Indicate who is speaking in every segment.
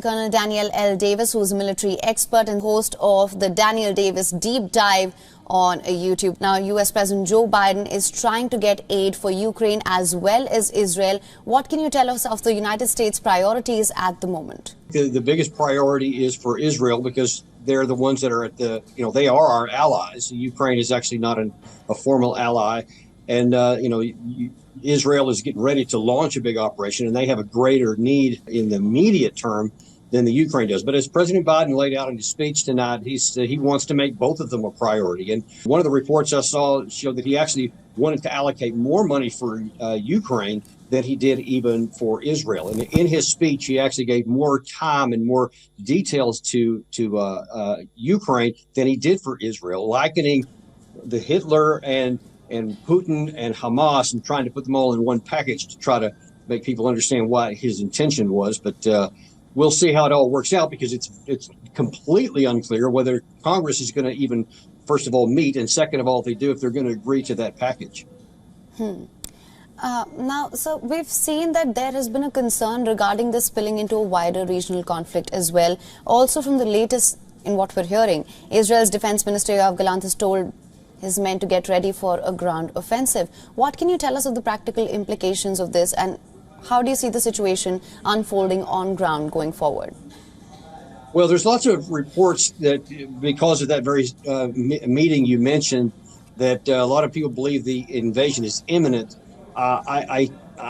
Speaker 1: Colonel Daniel L. Davis, who is a military expert and host of the Daniel Davis Deep Dive on YouTube. Now, U.S. President Joe Biden is trying to get aid for Ukraine as well as Israel. What can you tell us of the United States' priorities at the moment?
Speaker 2: The biggest priority is for Israel because they're the ones that are at the, they are our allies. Ukraine is actually not a formal ally. And, Israel is getting ready to launch a big operation, and they have a greater need in the immediate term than the Ukraine does. But as President Biden laid out in his speech tonight, he wants to make both of them a priority. And one of the reports I saw showed that he actually wanted to allocate more money for Ukraine than he did even for Israel. And in his speech, he actually gave more time and more details to Ukraine than he did for Israel, likening the Hitler and Putin and Hamas and trying to put them all in one package to try to make people understand what his intention was. But we'll see how it all works out, because it's completely unclear whether Congress is going to even, first of all, meet, and second of all, if they're going to agree to that package.
Speaker 1: Now, so we've seen that there has been a concern regarding this spilling into a wider regional conflict as well. Also, from the latest in what we're hearing, Israel's Defense Minister Yoav Gallant has told his men to get ready for a ground offensive. What can you tell us of the practical implications of this, and how do you see the situation unfolding on ground going forward?
Speaker 2: Well, there's lots of reports that because of that very meeting you mentioned, that a lot of people believe the invasion is imminent. I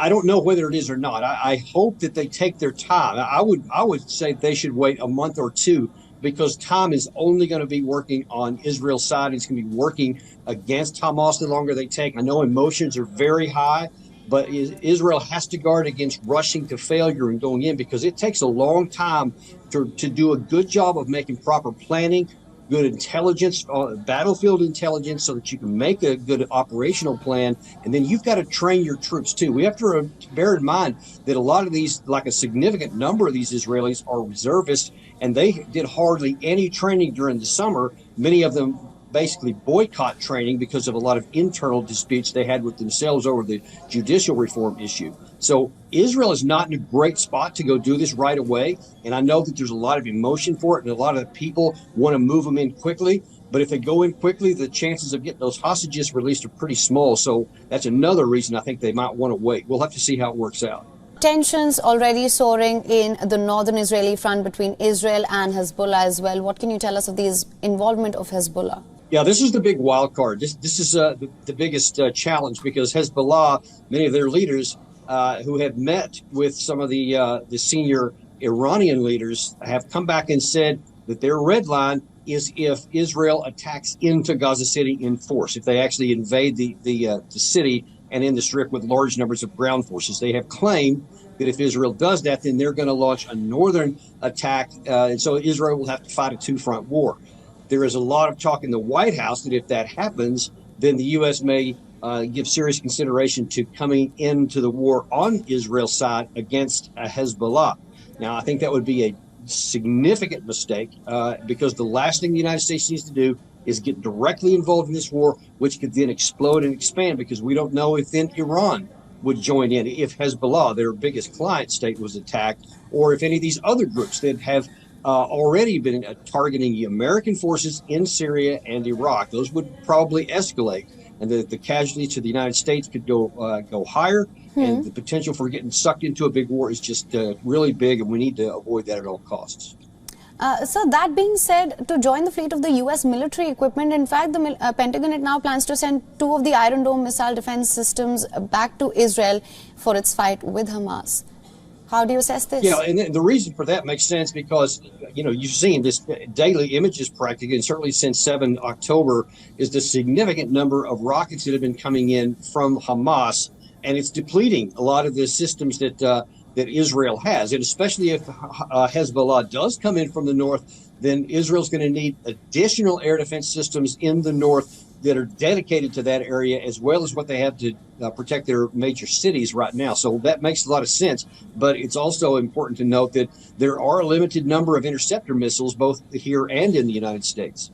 Speaker 2: don't know whether it is or not. I hope that they take their time. I would say they should wait a month or two, because time is only going to be working on Israel's side. It's going to be working against Hamas the longer they take. I know emotions are very high, but Israel has to guard against rushing to failure and going in, because it takes a long time to do a good job of making proper planning, good intelligence, battlefield intelligence, so that you can make a good operational plan. And then you've got to train your troops too. We have to bear in mind that a lot of these, like a significant number of these Israelis, are reservists, and they did hardly any training during the summer. Many of them basically boycott training because of a lot of internal disputes they had with themselves over the judicial reform issue. So Israel is not in a great spot to go do this right away. And I know that there's a lot of emotion for it, and a lot of people want to move them in quickly. But if they go in quickly, the chances of getting those hostages released are pretty small. So that's another reason I think they might want to wait. We'll have to see how it works out.
Speaker 1: Tensions already soaring in the northern Israeli front between Israel and Hezbollah as well. What can you tell us of the involvement of Hezbollah?
Speaker 2: Yeah, this is the big wild card. This is the biggest challenge, because Hezbollah, many of their leaders who have met with some of the senior Iranian leaders, have come back and said that their red line is if Israel attacks into Gaza City in force, if they actually invade the city and in the strip with large numbers of ground forces. They have claimed that if Israel does that, then they're going to launch a northern attack, and so Israel will have to fight a two-front war. There is a lot of talk in the White House that if that happens, then the U.S. may give serious consideration to coming into the war on Israel's side against Hezbollah. Now, I think that would be a significant mistake, because the last thing the United States needs to do is get directly involved in this war, which could then explode and expand, because we don't know if then Iran would join in, if Hezbollah, their biggest client state, was attacked, or if any of these other groups that have already been targeting American forces in Syria and Iraq. Those would probably escalate, and the casualties to the United States could go higher. And the potential for getting sucked into a big war is just really big, and we need to avoid that at all costs.
Speaker 1: So that being said, to join the fleet of the U.S. military equipment, in fact, the Pentagon it now plans to send 2 of the Iron Dome missile defense systems back to Israel for its fight with Hamas. How do you assess this?
Speaker 2: Yeah, and the reason for that makes sense because, you've seen this daily images practically, and certainly since 7 October, is the significant number of rockets that have been coming in from Hamas, and it's depleting a lot of the systems that Israel has. And especially if Hezbollah does come in from the north, then Israel's going to need additional air defense systems in the north that are dedicated to that area, as well as what they have to protect their major cities right now. So that makes a lot of sense. But it's also important to note that there are a limited number of interceptor missiles, both here and in the United States.